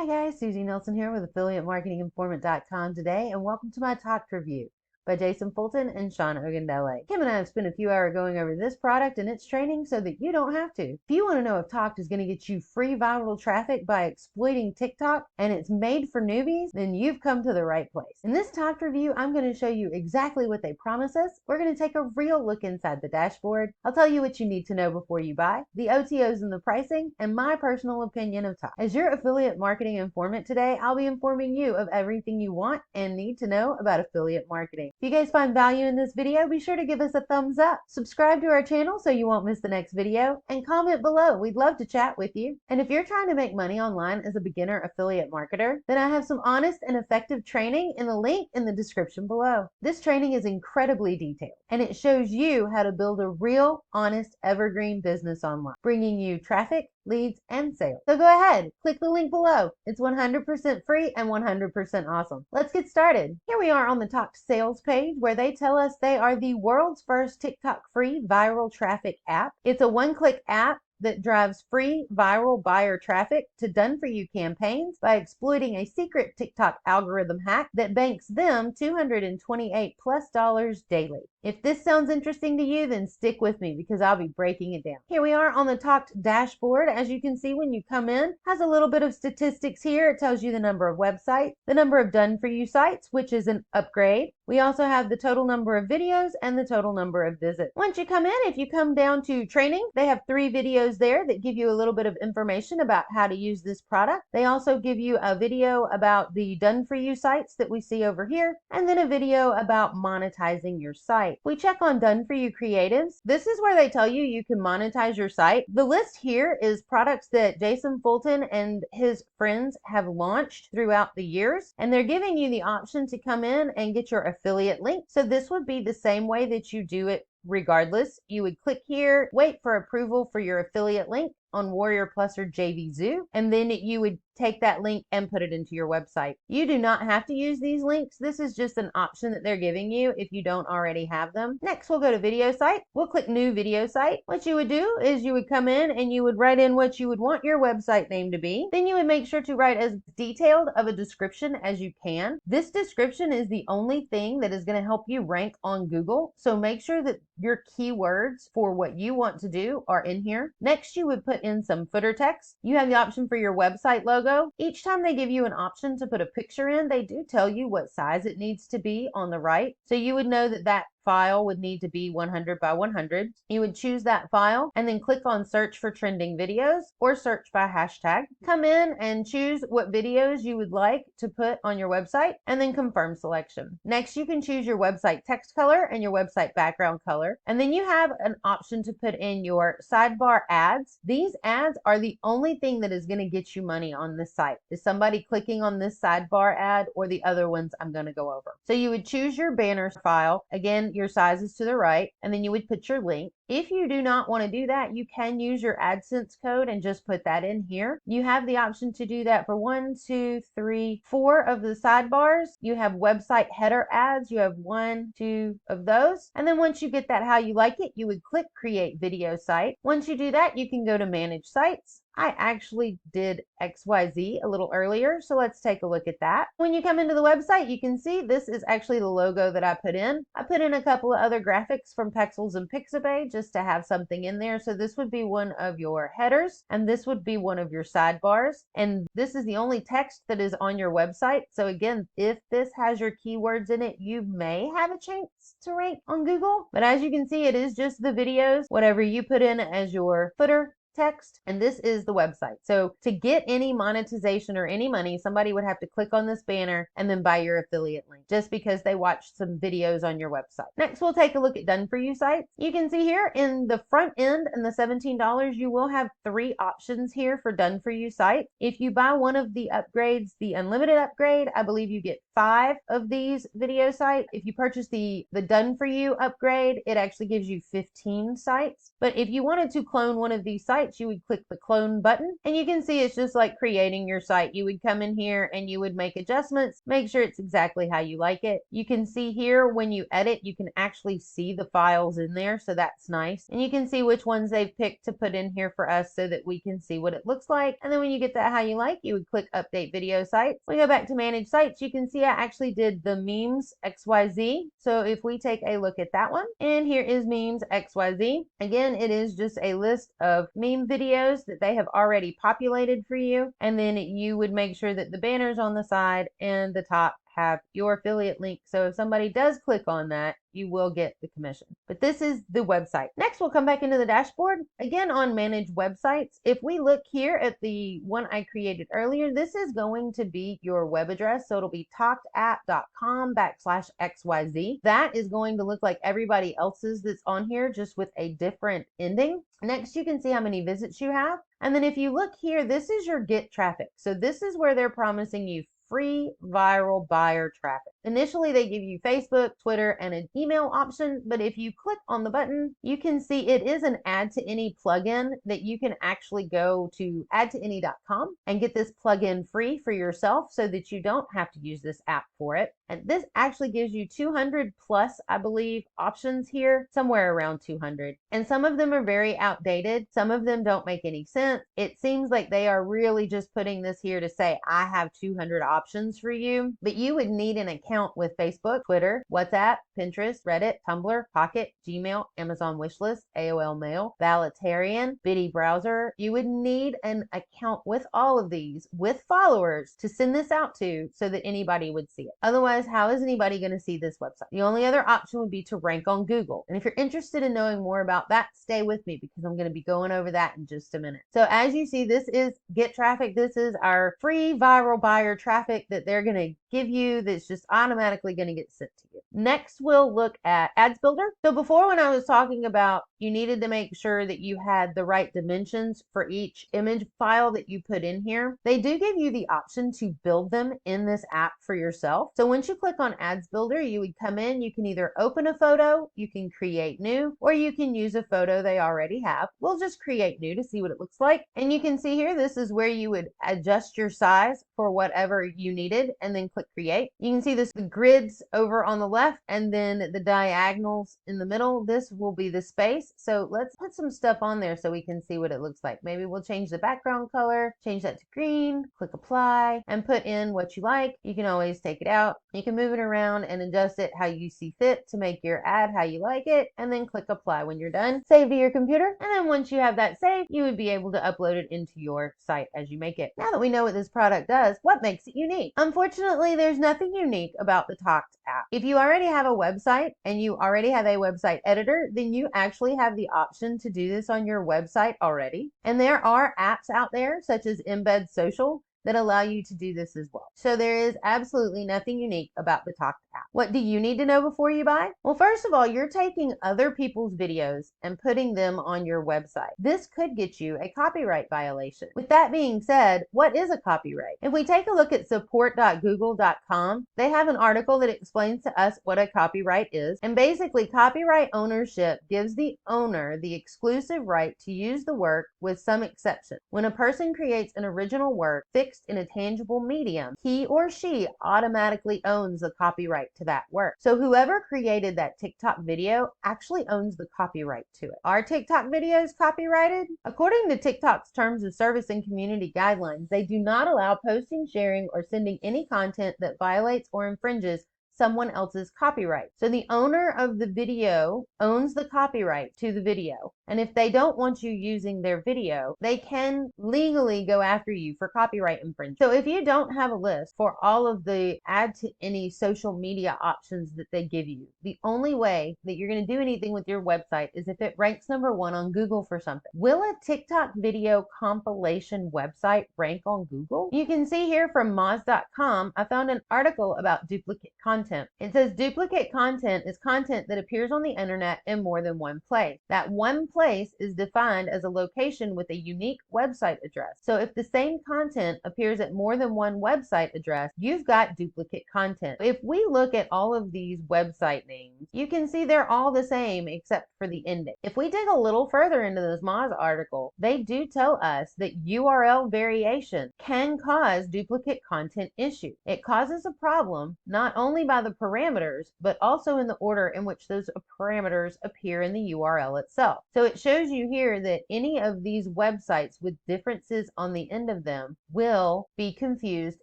Hi guys, Susie Nelson here with AffiliateMarketingInformant.com today, and welcome to my Tocked review by Jason Fulton and Sean Ogundele. Kim and I have spent a few hours going over this product and its training so that you don't have to. If you want to know if Tocked is going to get you free viral traffic by exploiting TikTok and it's made for newbies, then you've come to the right place. In this Tocked review, I'm going to show you exactly what they promise us. We're going to take a real look inside the dashboard. I'll tell you what you need to know before you buy, the OTOs and the pricing, and my personal opinion of Tocked. As your affiliate marketing informant today, I'll be informing you of everything you want and need to know about affiliate marketing. If you guys find value in this video, be sure to give us a thumbs up. Subscribe to our channel so you won't miss the next video, and comment below. We'd love to chat with you. And if you're trying to make money online as a beginner affiliate marketer, then I have some honest and effective training in the link in the description below. This training is incredibly detailed, and it shows you how to build a real, honest, evergreen business online, bringing you traffic, leads, and sales. So go ahead, click the link below. It's 100% free and 100% awesome. Let's get started. Here we are on the Tocked sales page where they tell us they are the world's first TikTok free viral traffic app. It's a one-click app that drives free viral buyer traffic to done-for-you campaigns by exploiting a secret TikTok algorithm hack that banks them $228+ daily. If this sounds interesting to you, then stick with me because I'll be breaking it down. Here we are on the Tocked dashboard. As you can see when you come in, has a little bit of statistics here. It tells you the number of websites, the number of done-for-you sites, which is an upgrade. We also have the total number of videos and the total number of visits. Once you come in, if you come down to training, they have 3 videos there that give you a little bit of information about how to use this product. They also give you a video about the done-for-you sites that we see over here, and then a video about monetizing your site. We check on done-for-you creatives. This is where they tell you you can monetize your site. The list here is products that Jason Fulton and his friends have launched throughout the years, and they're giving you the option to come in and get your affiliate link. So this would be the same way that you do it regardless. You would click here, wait for approval for your affiliate link on Warrior Plus or JVZoo, and then you would take that link and put it into your website. You do not have to use these links. This is just an option that they're giving you if you don't already have them. Next, we'll go to video site. We'll click new video site. What you would do is you would come in and you would write in what you would want your website name to be. Then you would make sure to write as detailed of a description as you can. This description is the only thing that is going to help you rank on Google. So make sure that your keywords for what you want to do are in here. Next, you would put in some footer text. You have the option for your website logo. Each time they give you an option to put a picture in, they do tell you what size it needs to be on the right. So you would know that that file would need to be 100 by 100. You would choose that file and then click on search for trending videos or search by hashtag. Come in and choose what videos you would like to put on your website and then confirm selection. Next, you can choose your website text color and your website background color. And then you have an option to put in your sidebar ads. These ads are the only thing that is going to get you money on this site. Is somebody clicking on this sidebar ad or the other ones I'm going to go over? So you would choose your banner file. Again, your size is to the right, and then you would put your link. If you do not want to do that, you can use your AdSense code and just put that in here. You have the option to do that for 1, 2, 3, 4 of the sidebars. You have website header ads. You have 1, 2 of those. And then once you get that how you like it, you would click create video site. Once you do that, you can go to manage sites. I actually did XYZ a little earlier, so let's take a look at that. When you come into the website, you can see this is actually the logo that I put in. I put in a couple of other graphics from Pexels and Pixabay just to have something in there. So this would be one of your headers, and this would be one of your sidebars. And this is the only text that is on your website. So again, if this has your keywords in it, you may have a chance to rank on Google. But as you can see, it is just the videos, whatever you put in as your footer text, and this is the website. So to get any monetization or any money, somebody would have to click on this banner and then buy your affiliate link just because they watched some videos on your website. Next, we'll take a look at done for you sites. You can see here in the front end and the $17, you will have 3 options here for done for you sites. If you buy one of the upgrades, the unlimited upgrade, I believe you get 5 of these video sites. If you purchase the done for you upgrade, it actually gives you 15 sites. But if you wanted to clone one of these sites, sites, you would click the clone button, and you can see it's just like creating your site. You would come in here and you would make adjustments, make sure it's exactly how you like it. You can see here when you edit, you can actually see the files in there, so that's nice. And you can see which ones they've picked to put in here for us so that we can see what it looks like. And then when you get that how you like, you would click update video sites. When we go back to manage sites, you can see I actually did the memes XYZ. So if we take a look at that one, and here is memes XYZ. Again, it is just a list of meme videos that they have already populated for you. And then you would make sure that the banners on the side and the top have your affiliate link. So if somebody does click on that, you will get the commission. But this is the website. Next, we'll come back into the dashboard. Again, on manage websites, if we look here at the one I created earlier, this is going to be your web address. So it'll be tockedapp.com/XYZ. That is going to look like everybody else's that's on here, just with a different ending. Next, you can see how many visits you have. And then if you look here, this is your get traffic. So this is where they're promising you free viral buyer traffic. Initially, they give you Facebook, Twitter, and an email option, but if you click on the button, you can see it is an add to any plugin that you can actually go to addtoany.com and get this plugin free for yourself so that you don't have to use this app for it. And this actually gives you 200 plus, I believe, options here, somewhere around 200. And some of them are very outdated. Some of them don't make any sense. It seems like they are really just putting this here to say, I have 200 options for you, but you would need an account with Facebook, Twitter, WhatsApp, Pinterest, Reddit, Tumblr, Pocket, Gmail, Amazon Wishlist, AOL Mail, Valitarian, Biddy Browser. You would need an account with all of these with followers to send this out to so that anybody would see it. Otherwise, how is anybody going to see this website? The only other option would be to rank on Google. And if you're interested in knowing more about that, stay with me because I'm going to be going over that in just a minute. So as you see, this is get traffic. This is our free viral buyer traffic that they're going to give you that's just automatically going to get sent to you. Next, we'll look at Ads Builder. So before, when I was talking about you needed to make sure that you had the right dimensions for each image file that you put in here, they do give you the option to build them in this app for yourself. So once you click on Ads Builder, you would come in, you can either open a photo, you can create new, or you can use a photo they already have. We'll just create new to see what it looks like. And you can see here, this is where you would adjust your size for whatever you needed and then click create. You can see this, the grids over on the left and then the diagonals in the middle. This will be the space. So let's put some stuff on there so we can see what it looks like. Maybe we'll change the background color, change that to green, click apply, and put in what you like. You can always take it out. You can move it around and adjust it how you see fit to make your ad how you like it, and then click apply when you're done. Save to your computer, and then once you have that saved, you would be able to upload it into your site as you make it. Now that we know what this product does, what makes it unique? Unfortunately, there's nothing unique about the Tocked app. If you already have a website and you already have a website editor, then you actually have the option to do this on your website already. And there are apps out there such as Embed Social that allow you to do this as well. So there is absolutely nothing unique about the Tocked app. What do you need to know before you buy? Well, first of all, you're taking other people's videos and putting them on your website. This could get you a copyright violation. With that being said, what is a copyright? If we take a look at support.google.com, they have an article that explains to us what a copyright is. And basically, copyright ownership gives the owner the exclusive right to use the work with some exception. When a person creates an original work fixed in a tangible medium, he or she automatically owns the copyright to that work. So whoever created that TikTok video actually owns the copyright to it. Are TikTok videos copyrighted? According to TikTok's terms of service and community guidelines, they do not allow posting, sharing, or sending any content that violates or infringes someone else's copyright. So the owner of the video owns the copyright to the video. And if they don't want you using their video, they can legally go after you for copyright infringement. So if you don't have a list for all of the add to any social media options that they give you, the only way that you're going to do anything with your website is if it ranks #1 on Google for something. Will a TikTok video compilation website rank on Google? You can see here from Moz.com, I found an article about duplicate content. content. It says duplicate content is content that appears on the internet in more than one place. That one place is defined as a location with a unique website address. So if the same content appears at more than one website address, you've got duplicate content. If we look at all of these website names, you can see they're all the same except for the ending. If we dig a little further into this Moz article, they do tell us that URL variation can cause duplicate content issues. It causes a problem not only by the parameters, but also in the order in which those parameters appear in the URL itself. So it shows you here that any of these websites with differences on the end of them will be confused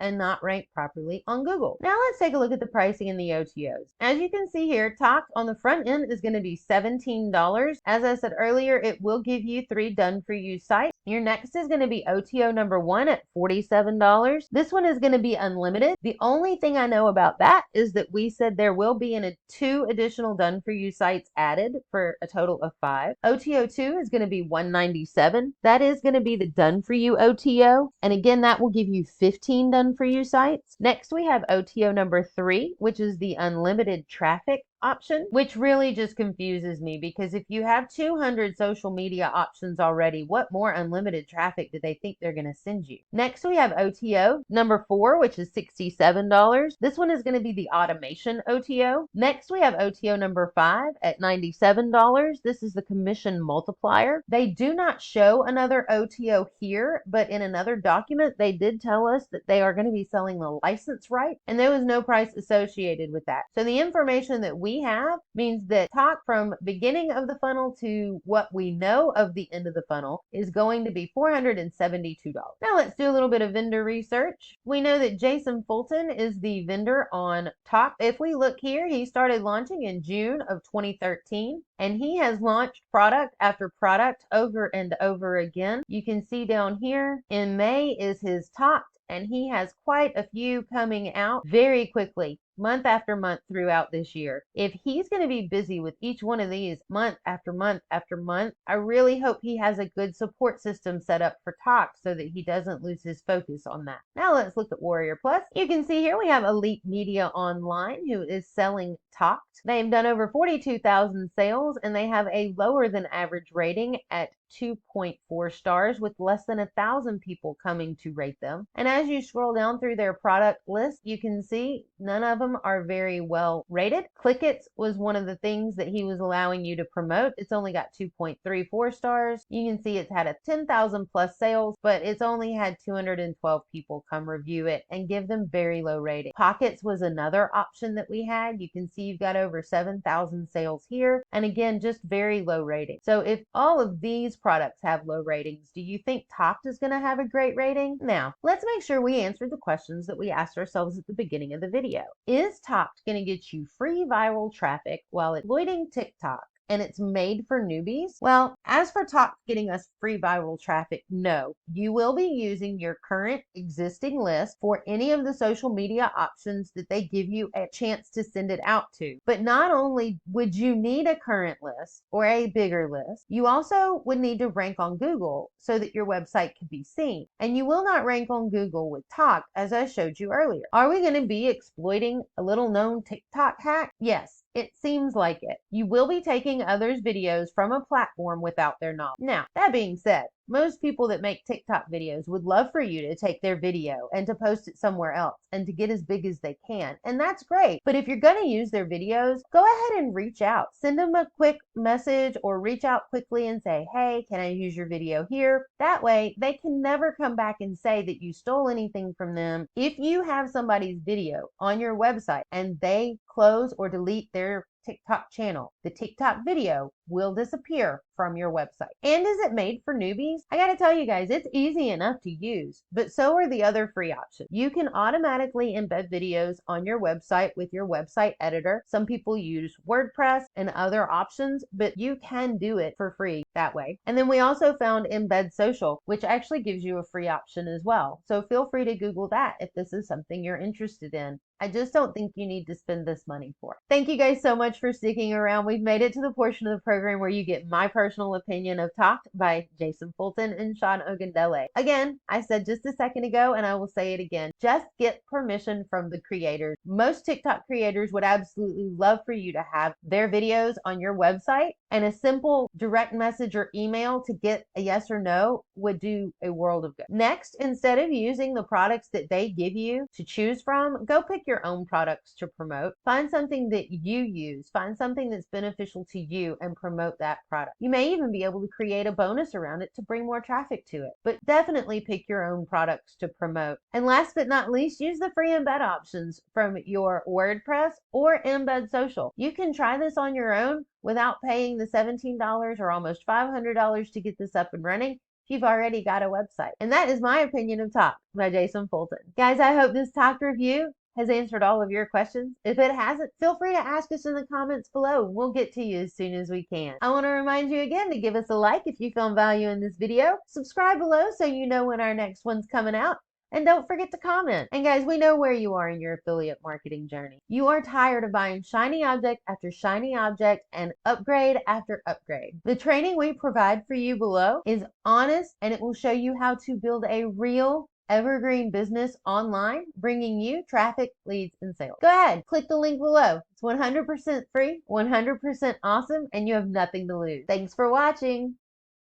and not ranked properly on Google. Now let's take a look at the pricing in the OTOs. As you can see here, Tocked on the front end is going to be $17. As I said earlier, it will give you 3 done-for-you sites. Your next is going to be OTO number 1 at $47. This one is going to be unlimited. The only thing I know about that is that we said there will be 2 additional done-for-you sites added for a total of 5. OTO 2 is going to be $197. That is going to be the done-for-you OTO. And again, that will give you 15 done-for-you sites. Next, we have OTO number 3, which is the unlimited traffic option, which really just confuses me because if you have 200 social media options already, what more unlimited traffic do they think they're going to send you? Next, we have OTO number 4, which is $67. This one is going to be the automation OTO. Next, we have OTO number 5 at $97. This is the commission multiplier. They do not show another OTO here, but in another document, they did tell us that they are going to be selling the license right, and there was no price associated with that. So the information that we have means that Tocked from beginning of the funnel to what we know of the end of the funnel is going to be $472. Now let's do a little bit of vendor research. We know that Jason Fulton is the vendor on Tocked. If we look here, he started launching in June of 2013, and he has launched product after product over and over again. You can see down here in May is his Tocked, and he has quite a few coming out very quickly, month after month throughout this year. If he's going to be busy with each one of these month after month after month, I really hope he has a good support system set up for Tocked so that he doesn't lose his focus on that. Now let's look at Warrior Plus. You can see here we have Elite Media Online who is selling Tocked. They've done over 42,000 sales and they have a lower than average rating at 2.4 stars with less than 1,000 people coming to rate them. And as you scroll down through their product list, you can see none of them are very well rated. Clickets was one of the things that he was allowing you to promote. It's only got 2.34 stars. You can see it's had a 10,000 plus sales, but it's only had 212 people come review it and give them very low rating. Pockets was another option that we had. You can see you've got over 7,000 sales here. And again, just very low rating. So if all of these products have low ratings, do you think Tocked is going to have a great rating? Now, let's make sure we answer the questions that we asked ourselves at the beginning of the video. Is Tocked going to get you free viral traffic while exploiting TikTok? And it's made for newbies? Well, as for Tocked getting us free viral traffic, no. You will be using your current existing list for any of the social media options that they give you a chance to send it out to. But not only would you need a current list or a bigger list, you also would need to rank on Google so that your website could be seen. And you will not rank on Google with Tocked, as I showed you earlier. Are we going to be exploiting a little known TikTok hack? Yes. It seems like it. You will be taking others' videos from a platform without their knowledge. Now, that being said, most people that make TikTok videos would love for you to take their video and to post it somewhere else and to get as big as they can. And that's great. But if you're going to use their videos, go ahead and reach out. Send them a quick message or reach out quickly and say, hey, can I use your video here? That way, they can never come back and say that you stole anything from them. If you have somebody's video on your website and they close or delete their TikTok channel, the TikTok video will disappear from your website. And is it made for newbies? I gotta tell you guys, it's easy enough to use, but so are the other free options. You can automatically embed videos on your website with your website editor. Some people use WordPress and other options, but you can do it for free. that way. And then we also found Embed Social, which actually gives you a free option as well. So feel free to Google that if this is something you're interested in. I just don't think you need to spend this money for it. Thank you guys so much for sticking around. We've made it to the portion of the program where you get my personal opinion of Tocked by Jason Fulton and Sean Ogundele. Again, I said just a second ago, and I will say it again, just get permission from the creators. Most TikTok creators would absolutely love for you to have their videos on your website, and a simple direct message or email to get a yes or no would do a world of good. Next, instead of using the products that they give you to choose from, go pick your own products to promote. Find something that you use. Find something that's beneficial to you and promote that product. You may even be able to create a bonus around it to bring more traffic to it. But definitely pick your own products to promote. And last but not least, use the free embed options from your WordPress or Embed Social. You can try this on your own without paying the $17 or almost $500 to get this up and running if you've already got a website. And that is my opinion of Tocked by Jason Fulton. Guys, I hope this Tocked review has answered all of your questions. If it hasn't, feel free to ask us in the comments below. We'll get to you as soon as we can. I want to remind you again to give us a like if you found value in this video. Subscribe below so you know when our next one's coming out. And don't forget to comment. And guys, we know where you are in your affiliate marketing journey. You are tired of buying shiny object after shiny object and upgrade after upgrade. The training we provide for you below is honest, and it will show you how to build a real evergreen business online, bringing you traffic, leads, and sales. Go ahead, click the link below. It's 100% free, 100% awesome, and you have nothing to lose. Thanks for watching.